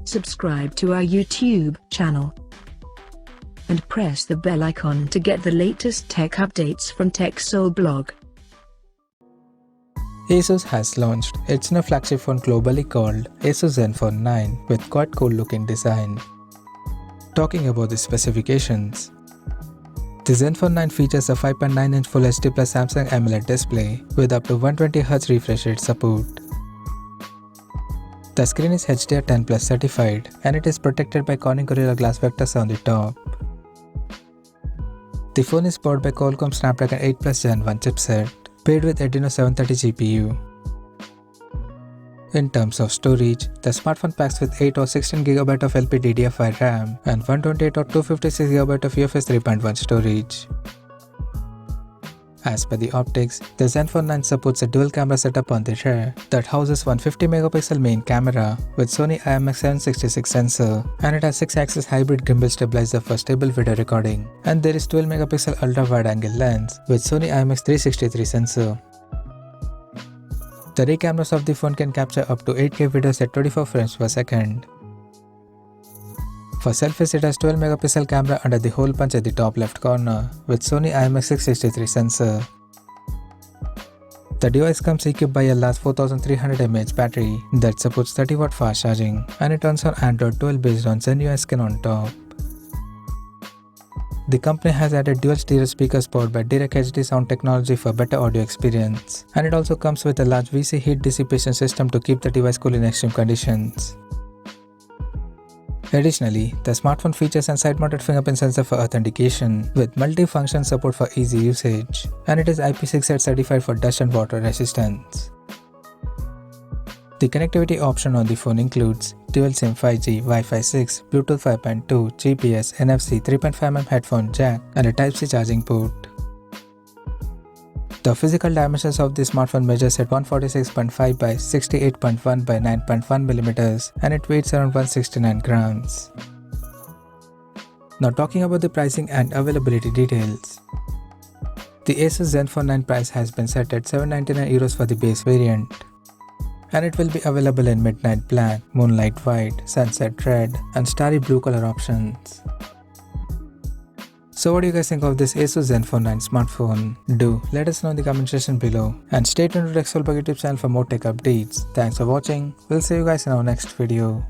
subscribe to our YouTube channel, and press the bell icon to get the latest tech updates from TechSole Blog. Asus has launched its new flagship phone globally called Asus Zenfone 9 with quite cool looking design. Talking about the specifications, the Zenfone 9 features a 5.9-inch Full HD Plus Samsung AMOLED display with up to 120Hz refresh rate support. The screen is HDR10+ certified and it is protected by Corning Gorilla Glass vectors on the top. The phone is powered by Qualcomm Snapdragon 8 Plus Gen 1 chipset, paired with Adreno 730 GPU. In terms of storage, the smartphone packs with 8 or 16GB of LPDDR5 RAM and 128 or 256GB of UFS 3.1 storage. As per the optics, the Zenfone 9 supports a dual camera setup on the rear that houses one 50MP main camera with Sony IMX766 sensor, and it has 6-axis hybrid gimbal stabilizer for stable video recording, and there is 12MP ultra wide angle lens with Sony IMX363 sensor. The rear cameras of the phone can capture up to 8K videos at 24 frames per second. For selfies, it has 12MP camera under the hole punch at the top left corner with Sony IMX663 sensor. The device comes equipped by a large 4300 mAh battery that supports 30W fast charging, and it runs on Android 12 based on Zen UI skin on top. The company has added dual stereo speakers powered by direct HD sound technology for better audio experience, and it also comes with a large VC heat dissipation system to keep the device cool in extreme conditions. Additionally, the smartphone features a side-mounted fingerprint sensor for authentication with multi-function support for easy usage, and it is IP68 certified for dust and water resistance. The connectivity option on the phone includes dual SIM 5G, Wi-Fi 6, Bluetooth 5.2, GPS, NFC, 3.5mm headphone jack, and a Type-C charging port. The physical dimensions of the smartphone measures at 146.5 by 68.1 by 9.1mm, and it weighs around 169 grams. Now talking about the pricing and availability details. The Asus Zenfone 9 price has been set at €799 for the base variant, and it will be available in midnight black, moonlight white, sunset red, and starry blue color options. So what do you guys think of this Asus Zenfone 9 smartphone? Do let us know in the comment section below, and stay tuned to TechSole Blog YouTube channel for more tech updates. Thanks for watching. We'll see you guys in our next video.